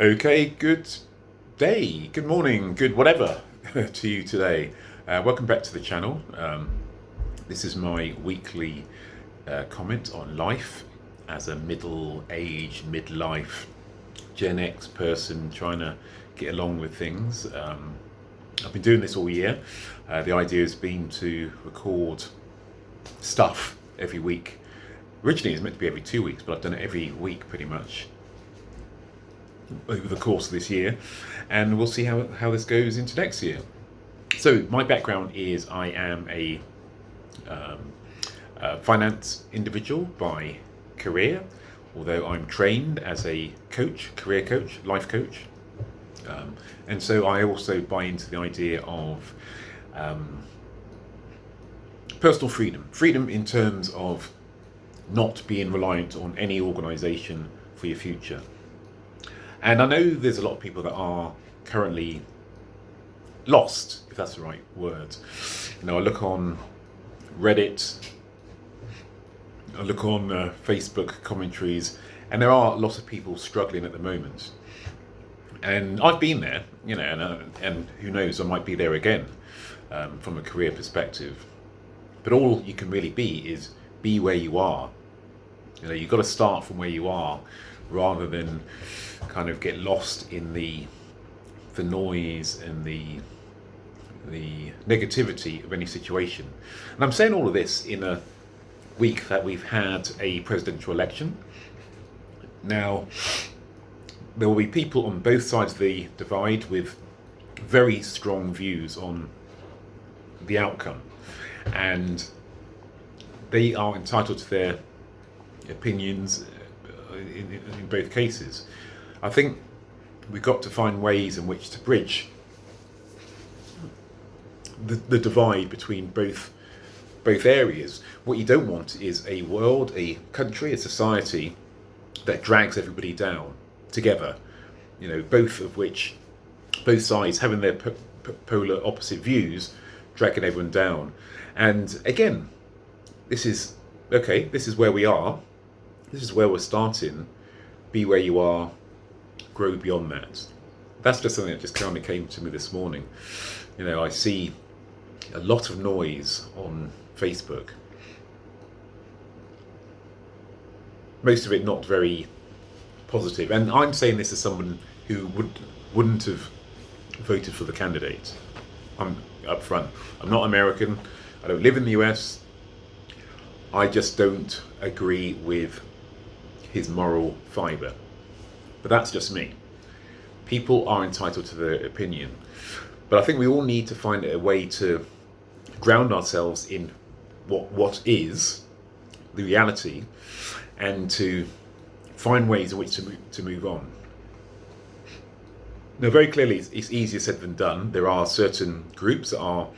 Okay, good day, good morning, good whatever to you today. Welcome back to the channel. This is my weekly comment on life as a middle-aged, midlife Gen X person trying to get along with things. I've been doing this all year. The idea has been to record stuff every week. Originally, it was meant to be every 2 weeks, but I've done it every week pretty much over the course of this year, and we'll see how this goes into next year. So my background is I am a finance individual by career, although I'm trained as a coach, career coach, life coach. And so I also buy into the idea of personal freedom in terms of not being reliant on any organisation for your future. And I know there's a lot of people that are currently lost, if that's the right word. I look on Reddit, I look on Facebook commentaries, and there are lots of people struggling at the moment. And I've been there, and who knows, I might be there again from a career perspective. But all you can really be where you are. You've got to start from where you are rather than kind of get lost in the noise and the negativity of any situation. And I'm saying all of this in a week that we've had a presidential election. Now, there will be people on both sides of the divide with very strong views on the outcome, and they are entitled to their opinions in both cases. I think we've got to find ways in which to bridge the divide between both areas. What you don't want is a world, a country, a society that drags everybody down together. Both sides having their polar opposite views, dragging everyone down. And again, this is where we are. This is where we're starting. Be where you are, grow beyond that. That's just something that just kind of came to me this morning. I see a lot of noise on Facebook. Most of it not very positive. And I'm saying this as someone who wouldn't have voted for the candidate. I'm up front. I'm not American. I don't live in the US. I just don't agree with his moral fibre. But that's just me. People are entitled to their opinion. But I think we all need to find a way to ground ourselves in what is the reality, and to find ways in which to move on. Now, very clearly, it's easier said than done. There are certain groups that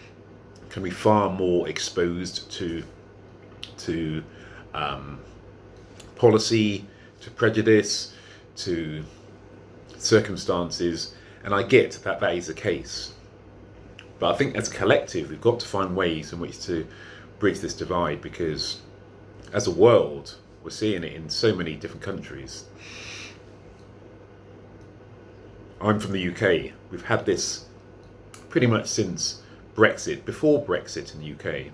can be far more exposed to policy, to prejudice, to circumstances, and I get that is the case. But I think as a collective, we've got to find ways in which to bridge this divide, because as a world, we're seeing it in so many different countries. I'm from the UK. We've had this pretty much since Brexit, before Brexit in the UK.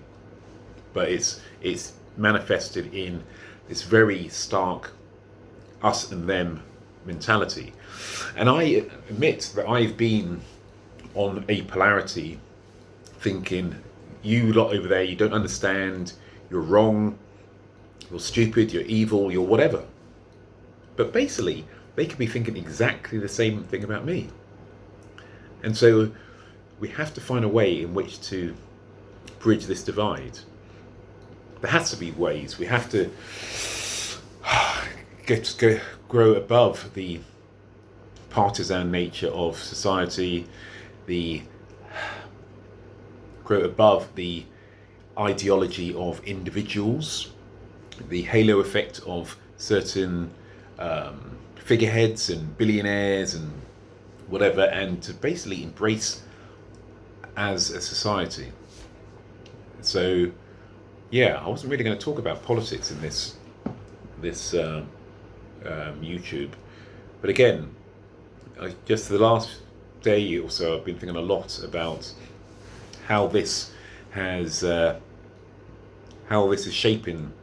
But it's manifested in this very stark us and them mentality. And I admit that I've been on a polarity, thinking, you lot over there, you don't understand, you're wrong, you're stupid, you're evil, you're whatever. But basically, they could be thinking exactly the same thing about me. And so we have to find a way in which to bridge this divide. There has to be ways. We have to grow above the partisan nature of society, grow above the ideology of individuals, the halo effect of certain figureheads and billionaires and whatever, and to basically embrace as a society. So yeah, I wasn't really going to talk about politics in this YouTube, but again, just the last day or so, I've been thinking a lot about how this has how this is shaping,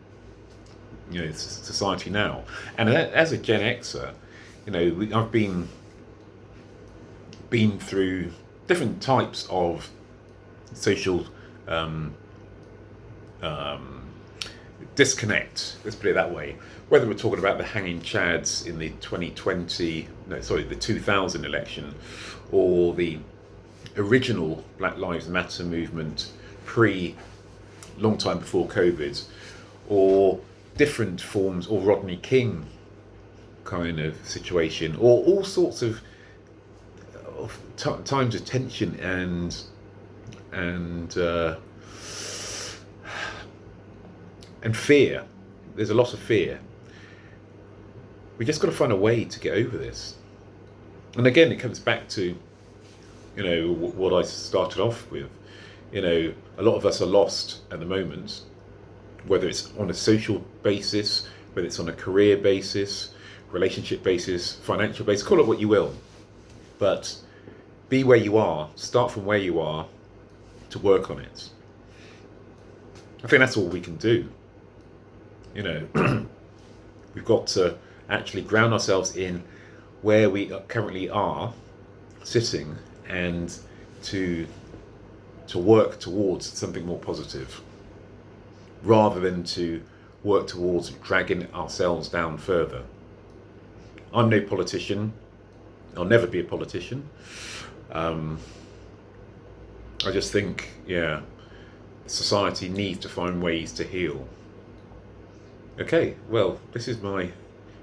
society now. And as a Gen Xer, I've been through different types of social um, disconnect. Let's put it that way. Whether we're talking about the hanging chads in the the 2000 election, or the original Black Lives Matter movement long time before COVID, or different forms, or Rodney King kind of situation, or all sorts of times of tension and fear. There's a lot of fear. We just got to find a way to get over this. And again, it comes back to, what I started off with. A lot of us are lost at the moment, whether it's on a social basis, whether it's on a career basis, relationship basis, financial basis, call it what you will. But be where you are, start from where you are to work on it. I think that's all we can do. We've got to actually ground ourselves in where we currently are sitting, and to work towards something more positive, rather than to work towards dragging ourselves down further. I'm no politician. I'll never be a politician. I just think, society needs to find ways to heal. Okay, well, this is my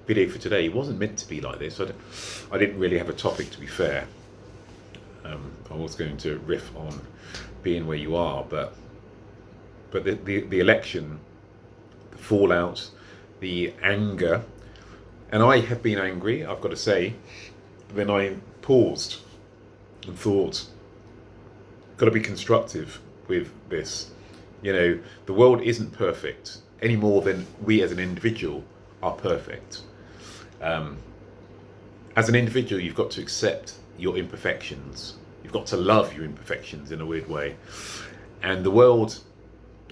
video for today. It wasn't meant to be like this. I didn't really have a topic, to be fair. I was going to riff on being where you are, but the election, the fallout, the anger, and I have been angry, I've got to say. Then I paused and thought, got to be constructive with this. The world isn't perfect any more than we as an individual are perfect. As an individual, you've got to accept your imperfections. You've got to love your imperfections in a weird way. And the world,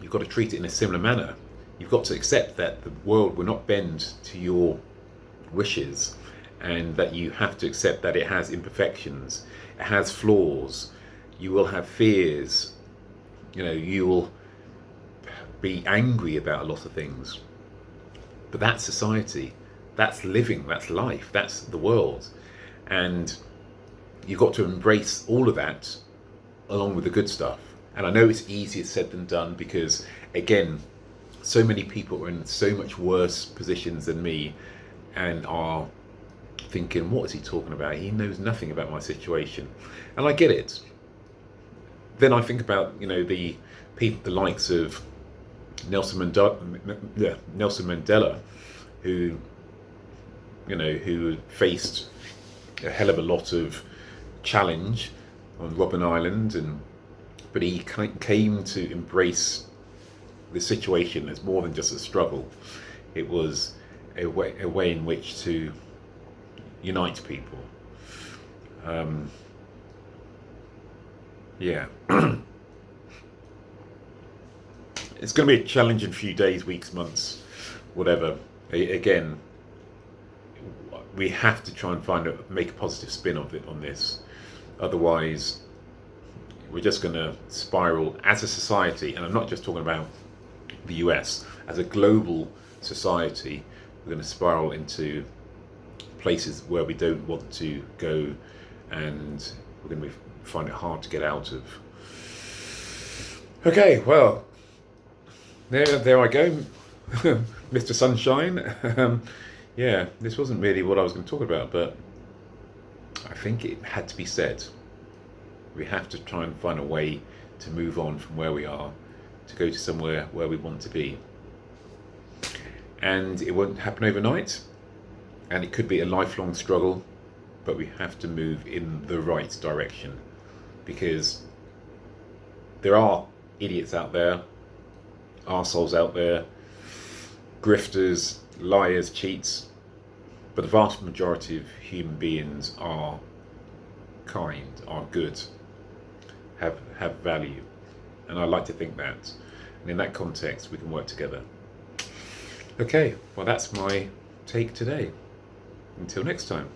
you've got to treat it in a similar manner. You've got to accept that the world will not bend to your wishes, and that you have to accept that it has imperfections, it has flaws. You will have fears. You will be angry about a lot of things. But that's society. That's living. That's life. That's the world. And you've got to embrace all of that along with the good stuff. And I know it's easier said than done, because, again, so many people are in so much worse positions than me and are thinking, what is he talking about? He knows nothing about my situation. And I get it. Then I think about, the people, the likes of Nelson Mandela, who faced a hell of a lot of challenge on Robben Island, but he came to embrace the situation as more than just a struggle. It was a way in which to unite people. It's going to be a challenging few days, weeks, months, whatever. Again, we have to try and make a positive spin of it on this. Otherwise, we're just going to spiral as a society. And I'm not just talking about the US. As a global society, we're going to spiral into places where we don't want to go, and we're going to find it hard to get out of. Okay, well, there I go, Mr. Sunshine. This wasn't really what I was going to talk about, but I think it had to be said. We have to try and find a way to move on from where we are, to go to somewhere where we want to be. And it won't happen overnight, and it could be a lifelong struggle, but we have to move in the right direction, because there are idiots out there, arseholes out there, grifters, liars, cheats, but the vast majority of human beings are kind, are good, have value. And I like to think that. And in that context, we can work together. Okay, well, that's my take today. Until next time.